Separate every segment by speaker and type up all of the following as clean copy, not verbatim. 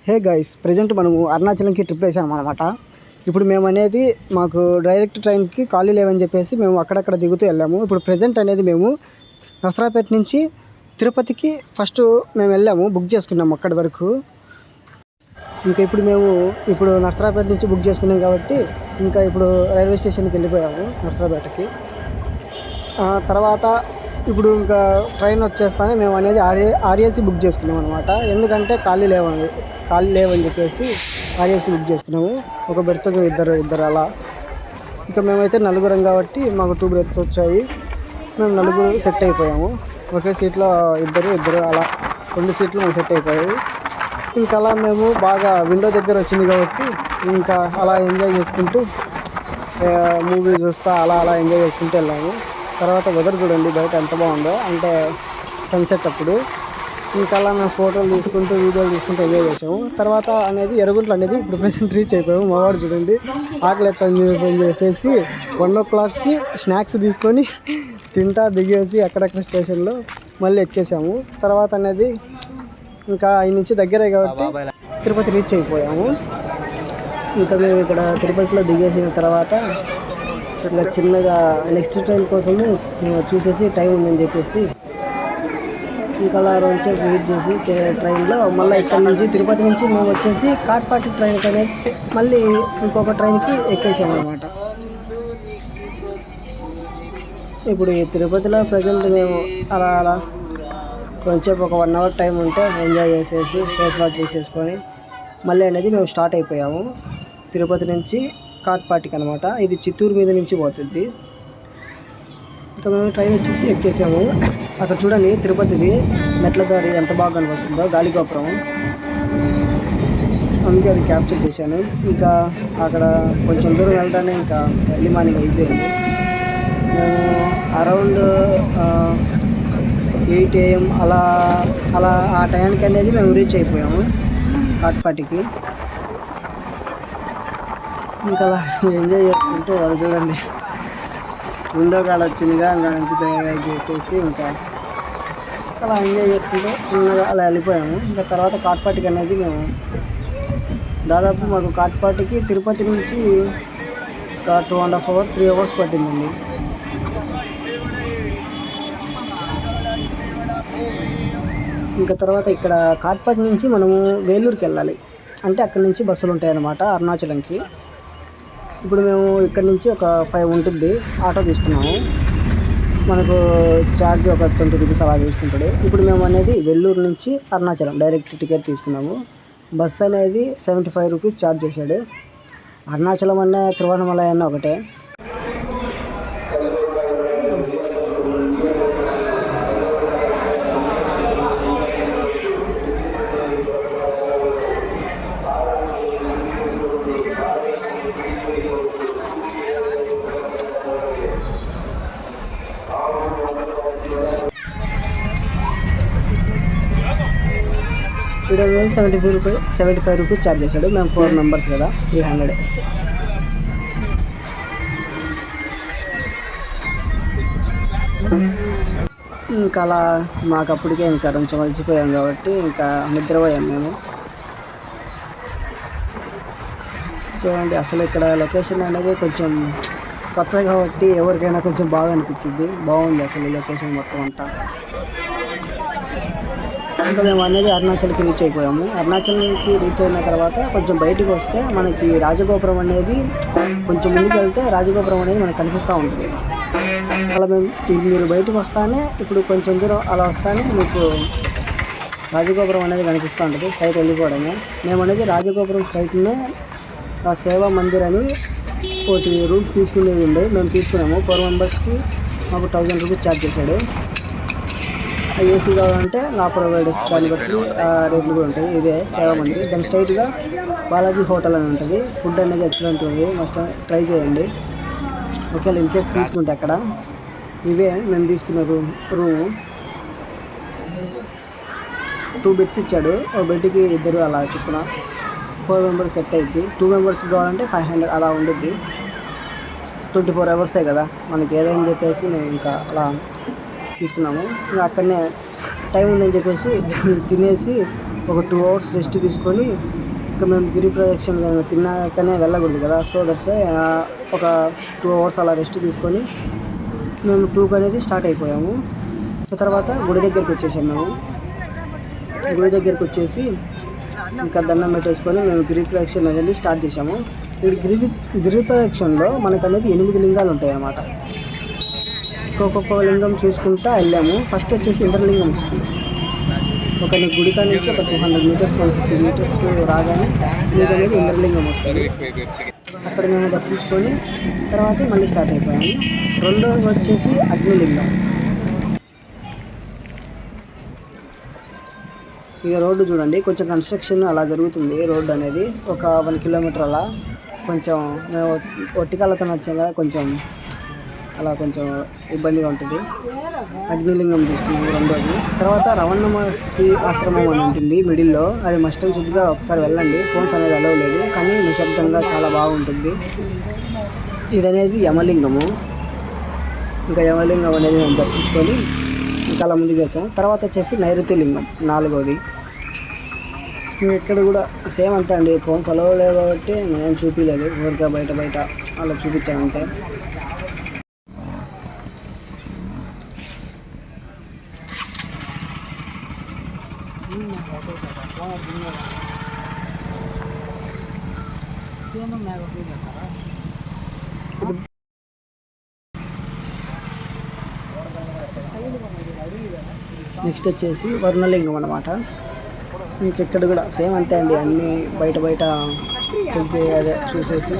Speaker 1: Hey guys, present మనము అరుణాచలంకి trip వేసాము అనమాట. ఇప్పుడు మేము అనేది మాకు డైరెక్ట్ ట్రైన్కి ఖాళీ లేవని చెప్పేసి మేము అక్కడక్కడ దిగుతూ వెళ్ళాము. ఇప్పుడు ప్రజెంట్ అనేది మేము నసరాపేట నుంచి తిరుపతికి ఫస్ట్ మేము వెళ్ళాము, బుక్ చేసుకున్నాము అక్కడి వరకు. ఇంకా ఇప్పుడు నసరాపేట నుంచి బుక్ చేసుకున్నాం కాబట్టి ఇంకా ఇప్పుడు రైల్వే స్టేషన్కి వెళ్ళిపోయాము నసరాపేటకి. తర్వాత ఇప్పుడు ఇంకా ట్రైన్ వచ్చేస్తానే మేము అనేది ఆర్ఏసీ బుక్ చేసుకున్నాం అనమాట. ఎందుకంటే ఖాళీ లేవని చెప్పేసి ఆర్ఏసీ బుక్ చేసుకున్నాము. ఒక బెర్త్కు ఇద్దరు అలా. ఇంకా మేమైతే నలుగురం కాబట్టి మాకు 2 బెర్త్స్ వచ్చాయి. మేము నలుగురు సెట్ అయిపోయాము. ఒకే సీట్లో ఇద్దరు అలా 2 సీట్లు మాకు సెట్ అయిపోయాయి. ఇంకా అలా మేము బాగా విండో దగ్గర వచ్చింది కాబట్టి ఇంకా అలా ఎంజాయ్ చేసుకుంటూ మూవీ చూస్తా అలా ఎంజాయ్ చేసుకుంటూ వెళ్ళాము. తర్వాత వెదర్ చూడండి బయట ఎంత బాగుందో, అంటే సన్సెట్ అప్పుడు. ఇంకా అలా మేము ఫోటోలు తీసుకుంటూ వీడియోలు తీసుకుంటూ ఎంజాయ్ చేసాము. తర్వాత అనేది ఎర్రగుంట్ల అనేది ఇప్పుడు ప్రెసెంట్ రీచ్ అయిపోయాము. మావాడు చూడండి ఆకలి ఎత్తాను అని చెప్పేసి 1 o'clockకి స్నాక్స్ తీసుకొని తింటా దిగేసి అక్కడక్కడ స్టేషన్లో మళ్ళీ ఎక్కేసాము. తర్వాత అనేది ఇంకా ఈ నుంచి దగ్గరే కాబట్టి తిరుపతి రీచ్ అయిపోయాము. ఇంకా మేము ఇక్కడ తిరుపతిలో దిగేసిన తర్వాత ఇంకా చిన్నగా నెక్స్ట్ ట్రైన్ కోసము చూసేసి టైం ఉందని చెప్పేసి ఇంకా అలా రోజు వెయిట్ చేసి ట్రైన్లో మళ్ళీ ఇక్కడ నుంచి తిరుపతి నుంచి మేము వచ్చేసి కాట్పాటి ట్రైన్కి అనేది మళ్ళీ ఇంకొక ట్రైన్కి ఎక్కేసాము అనమాట. ఇప్పుడు ఈ తిరుపతిలో ప్రజెంట్ మేము అలా కొంచెం ఒక 1 hour టైం ఉంటే ఎంజాయ్ చేసేసి ఫేస్ వాష్ చేసేసుకొని మళ్ళీ అనేది మేము స్టార్ట్ అయిపోయాము తిరుపతి నుంచి కాట్పాటికి అనమాట. ఇది చిత్తూరు మీద నుంచి పోతుంది. ఇంకా మేము ట్రైన్ వచ్చేసి ఎక్కేసాము. అక్కడ చూడండి తిరుపతిది మెట్ల దారి ఎంత బాగా కనిపిస్తుందో, గాలిగోపురం. అందుకే అది క్యాప్చర్ చేశాను. ఇంకా అక్కడ కొంచెం దూరం వెళ్ళడానికి ఇంకా ఎర్లీ మార్నింగ్ అయిపోయింది. మేము అరౌండ్ 8 AM అలా ఆ టైంకి అనేది మేము రీచ్ అయిపోయాము కాట్పాటికి. ఇంకా అలా ఎంజాయ్ చేసుకుంటూ వాళ్ళు చూడండి విండో కాడ వచ్చిందిగా ఇంకా నుంచి చెప్పేసి ఇంకా అలా ఎంజాయ్ చేసుకుంటూ చిన్నగా అలా వెళ్ళిపోయాము. ఇంకా తర్వాత కాట్పాటికి అనేది మేము దాదాపు మాకు కాట్పాటికి తిరుపతి నుంచి ఒక 2.5 hours 3 hours పట్టిందండి. ఇంకా తర్వాత ఇక్కడ కాట్పాటి నుంచి మనము వేలూరుకి వెళ్ళాలి, అంటే అక్కడి నుంచి బస్సులు ఉంటాయి అన్నమాట అరుణాచలంకి. ఇప్పుడు మేము ఇక్కడ నుంచి ఒక 5 ఉంటుంది ఆటో తీసుకున్నాము. మనకు ఛార్జ్ ఒక 20 rupees అలా తీసుకుంటాడు. ఇప్పుడు మేము అనేది వెల్లూరు నుంచి అరుణాచలం డైరెక్ట్ టికెట్ తీసుకున్నాము. బస్ అనేది 75 rupees ఛార్జ్ చేశాడు. అరుణాచలం అన్న తిరువణమలై అన్న ఒకటే. ఇక్కడ 75 rupees ఛార్జ్ చేశాడు. మేము 4 members కదా, 300. ఇంకా అలా మాకు అప్పటికే ఇంకా కొంచెం అలసిపోయాం కాబట్టి ఇంకా నిద్రపోయాం మేము. చూడండి అసలు ఇక్కడ లొకేషన్ అనేది కొంచెం కొత్త కాబట్టి ఎవరికైనా కొంచెం బాగా అనిపించింది. బాగుంది అసలు ఈ లొకేషన్ మొత్తం అంతా. ఇంకా మేము అనేది అరుణాచల్కి రీచ్ అయిపోయాము. అరుణాచల్కి రీచ్ అయిన తర్వాత కొంచెం బయటికి వస్తే మనకి రాజగోపురం అనేది కొంచెం ముందుకు వెళ్తే రాజగోపురం అనేది మనకు కనిపిస్తూ ఉంటుంది. అలా మీరు బయటకు వస్తానే ఇప్పుడు కొంచెం దూరం అలా వస్తానే మీకు రాజగోపురం అనేది కనిపిస్తూ ఉంటుంది. స్ట్రైట్ వెళ్ళిపోవడమే. మేము అనేది రాజగోపురం స్ట్రైట్నే సేవా మందిర్ అని ఒకటి రూమ్స్ తీసుకునేది ఉండే, మేము తీసుకున్నాము. 4 membersకి మాకు 1000 rupees ఛార్జ్ చేశాడు. ఏసీ కావాలంటే నా ప్రొవైడర్స్ దాన్ని బట్టి రేట్లు కూడా ఉంటాయి. ఇదే సేవా మందిర్. దాని స్ట్రైట్గా బాలాజీ హోటల్ అని ఉంటుంది. ఫుడ్ అనేది ఎక్సలెంట్ ఉంది, మస్ట్ ట్రై చేయండి ఒకవేళ ఇన్కేస్ తీసుకుంటే. అక్కడ ఇవే మేము తీసుకున్న రూము 2 beds ఇచ్చాడు. ఒక బెడ్కి 2 అలా చొప్పున 4 members సెట్ అయింది. 2 members కావాలంటే 500 అలా ఉండిద్ది. 24 hours కదా మనకి ఏదైనా చెప్పేసి మేము ఇంకా అలా తీసుకున్నాము. ఇంకా అక్కడనే టైం ఉందని చెప్పేసి తినేసి ఒక 2 hours రెస్ట్ తీసుకొని ఇంకా మేము గిరి ప్రదక్షిణ తిన్నాకనే వెళ్ళకూడదు కదా. సో దట్స్ వై ఒక 2 hours అలా రెస్ట్ తీసుకొని మేము 2కి అనేది స్టార్ట్ అయిపోయాము. తర్వాత గుడి దగ్గరికి వచ్చేసాము. మేము గుడి దగ్గరికి వచ్చేసి ఇంకా దండం పెట్టేసుకొని మేము గిరి ప్రదక్షిణ అనేది స్టార్ట్ చేసాము. ఈ గిరి ప్రదక్షిణలో మనకు అనేది 8 లింగాలు ఉంటాయి అన్నమాట. ఒక్కొక్క లింగం చూసుకుంటా వెళ్ళాము. ఫస్ట్ వచ్చేసి ఇంద్రలింగం వస్తుంది. ఒక గుడి కాడ నుంచి ఒక 200 meters 150 meters రాగానే మీకు అనేది ఇంద్రలింగం వస్తుంది. అక్కడ మేము దర్శించుకొని తర్వాత మళ్ళీ స్టార్ట్ అయిపోయాము. రెండోది వచ్చేసి అగ్నిలింగం. ఇక రోడ్డు చూడండి, కొంచెం కన్స్ట్రక్షన్ అలా జరుగుతుంది. రోడ్డు అనేది ఒక 1 kilometer అలా కొంచెం మేము ఒట్టికాలతో నడిచాం కదా, కొంచెం అలా కొంచెం ఇబ్బందిగా ఉంటుంది. అగ్నిలింగం తీసుకున్నాము రెండోది. తర్వాత రవణ మహర్షి ఆశ్రమం అని ఉంటుంది మిడిల్లో. అది మస్ట్ అండ్ షుడ్గా ఒకసారి వెళ్ళండి. ఫోన్స్ అనేది అలవ్ లేదు, కానీ నిశ్శబ్దంగా చాలా బాగుంటుంది. ఇది అనేది యమలింగము. ఇంకా యమలింగం అనేది మేము దర్శించుకొని ఇంకా అలా ముందుకు వచ్చాము. తర్వాత వచ్చేసి నైరుతి లింగం 4వది. ఇక్కడ కూడా సేమ్ అంతే అండి. ఫోన్స్ అలవ్ లేవు కాబట్టి నేను చూపించలేదు, ఊరికే బయట అలా చూపించాను అంతే. నెక్స్ట్ వచ్చేసి వర్ణలింగం అన్నమాట. ఇంకెక్కడ కూడా సేమ్ అంతే అండి. అన్నీ బయట అదే చూసేసి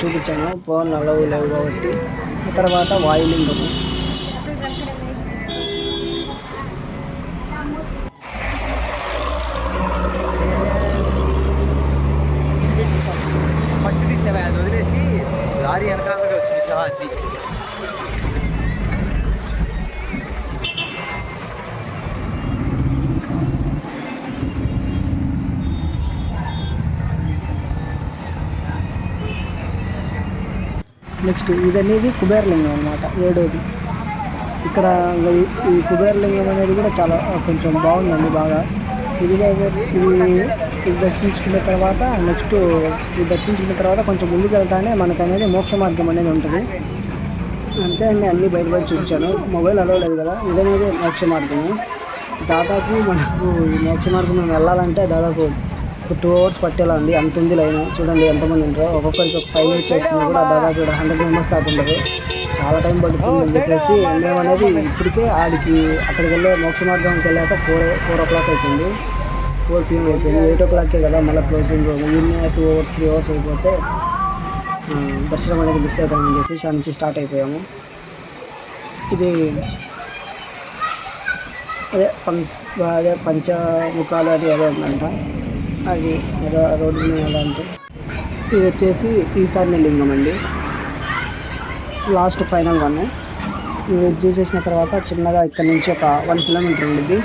Speaker 1: చూపించాను. ఫోన్ అలవ్ లేవు కాబట్టి. తర్వాత వాయులింగము.
Speaker 2: వదిలేసి లారీ వెనకాల వచ్చింది.
Speaker 1: నెక్స్ట్ ఇది అనేది కుబేరలింగం అన్నమాట, 7వది. ఇక్కడ ఈ కుబేరలింగం అనేది కూడా చాలా కొంచెం బాగుందండి బాగా. ఇది దర్శించుకున్న తర్వాత నెక్స్ట్ ఇది దర్శించుకున్న తర్వాత కొంచెం ముందుకు వెళ్తానే మనకు అనేది మోక్ష మార్గం అనేది ఉంటుంది. అంతే అండి, అన్నీ బయట చూపించాను. మొబైల్ అలవ్ లేదు కదా. ఇదనేది మోక్ష మార్గము. దాదాపు మనకు ఈ మోక్ష మార్గం మేము వెళ్ళాలంటే దాదాపు 2 hours పట్టేలా ఉంది. అంత ఉంది లైన్. చూడండి ఎంతమంది ఉంటారో. ఒక్కొక్కరికి ఒక 5 minutes వేసుకుని కూడా దాదాపు 100 members దాకా ఉండదు. చాలా టైం పడుతుంది అని చెప్పేసి మేము అనేది ఇప్పటికే అక్కడికి వెళ్ళే మోక్ష మార్గంకి వెళ్ళాక 4 o'clock అయిపోయింది. 4 PM అయిపోయింది. 8 o'clockకే కదా మళ్ళీ క్లోజింగ్. ఇన్ని 2 hours 3 hours అయిపోతే దర్శనం అనేది మిస్ అవుతామని చెప్పేసి ఆ నుంచి స్టార్ట్ అయిపోయాము. ఇది అదే పంచముఖాలు అని ఏదో ఉందంట. అది ఏదో రోడ్డు మీద అంటే. ఇది వచ్చేసి ఈశాన్య లింగం అండి, లాస్ట్ ఫైనల్ వన్. ఇది చూసేసిన తర్వాత చిన్నగా ఇక్కడ నుంచి ఒక 1 kilometer ఉండిద్ది.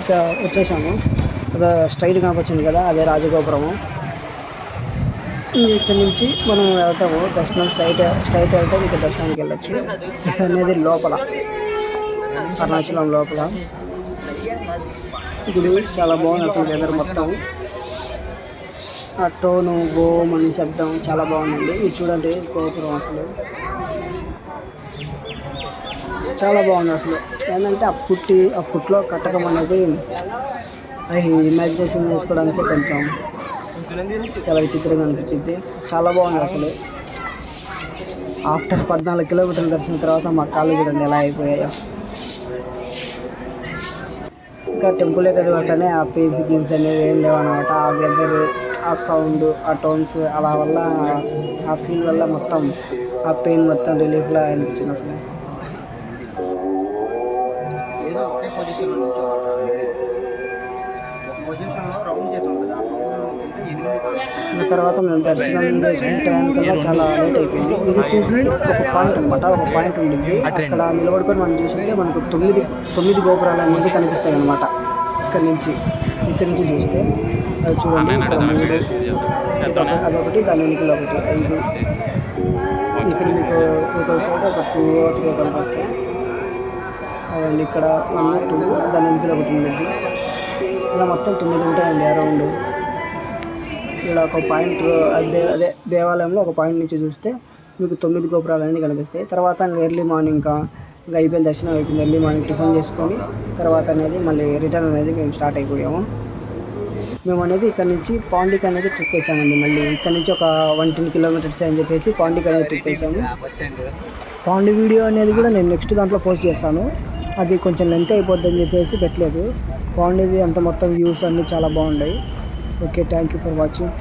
Speaker 1: ఇక వచ్చేసాము. అదే స్ట్రైట్ కనిపించింది కదా, అదే రాజగోపురము. ఇక్కడ నుంచి మనం వెళ్తాము దర్శనం. స్ట్రైట్ వెళ్తే ఇక దర్శనానికి వెళ్ళచ్చు. ఇది అనేది లోపల, అరుణాచలం లోపల. గుడి చాలా బాగుంది అసలు. వెదర్ మొత్తం ఆ టోను బోమ్ అని శబ్దం చాలా బాగుందండి. ఇది చూడండి గోపురం అసలు చాలా బాగుంది అసలు. ఏంటంటే అప్పట్లో కట్టడం అనేది ఇమాజినేషన్ చేసుకోవడానికి కొంచెం చాలా విచిత్రంగా అనిపించింది. చాలా బాగుంది అసలు. ఆఫ్టర్ 14 kilometers దర్శనం తర్వాత మా కాళ్ళు చూడండి ఎలా అయిపోయాయో. ఇంకా టెంపుల్ దగ్గర వెంటనే ఆ పెయిన్స్ గీన్స్ అనేవి ఏం లేవన్నమాట. ఆ వెదర్, ఆ సౌండ్, ఆ టోన్స్ అలా వల్ల ఆ ఫీల్ వల్ల మొత్తం ఆ పెయిన్ మొత్తం రిలీఫ్లా అనిపించింది అసలు. తర్వాత మేము దర్శనం చేసుకుంటే చాలా లేట్ అయిపోయింది. ఇది వచ్చేసి ఒక పాయింట్ అనమాట. ఒక పాయింట్ ఉండింది. అక్కడ నిలబడుకొని మనం చూస్తుంటే మనకు 9 గోపురాలు అనేది కనిపిస్తాయి అన్నమాట. ఇక్కడి నుంచి చూస్తే అది చూడండి. అదొకటి, దాని వెనుకలు ఒకటి 5. ఇక్కడ మీకు సైడ్ ఒక 2 or 3 కనిపిస్తాయి. అదండి ఇక్కడ 1 2, దాని వెనుకలు ఒకటి ఉంది. ఇలా మొత్తం 9 ఉంటాయండి అరౌండ్. ఇలా ఒక పాయింట్ అదే దేవాలయంలో ఒక పాయింట్ నుంచి చూస్తే మీకు 9 గోపురాలు అనేది కనిపిస్తాయి. తర్వాత ఇంకా ఎర్లీ మార్నింగ్ ఇంకా అయిపోయింది, దర్శనం అయిపోయింది. ఎర్లీ మార్నింగ్ టిఫిన్ చేసుకొని తర్వాత అనేది మళ్ళీ రిటర్న్ అనేది మేము స్టార్ట్ అయిపోయాము. మేము అనేది ఇక్కడ నుంచి పాండిక్ అనేది ట్రిప్ వేసామండి. మళ్ళీ ఇక్కడ నుంచి ఒక 110 కిలోమీటర్స్ అని చెప్పేసి పాండిక్ అనేది ట్రిప్ వేసాము.
Speaker 2: బస్ స్టాండ్
Speaker 1: పాండి వీడియో అనేది కూడా నేను నెక్స్ట్ దాంట్లో పోస్ట్ చేస్తాను. అది కొంచెం లెంత్ అయిపోద్ది అని చెప్పేసి పెట్టలేదు. పాండిది అంత మొత్తం వ్యూస్ అన్నీ చాలా బాగున్నాయి. Okay, thank you for watching.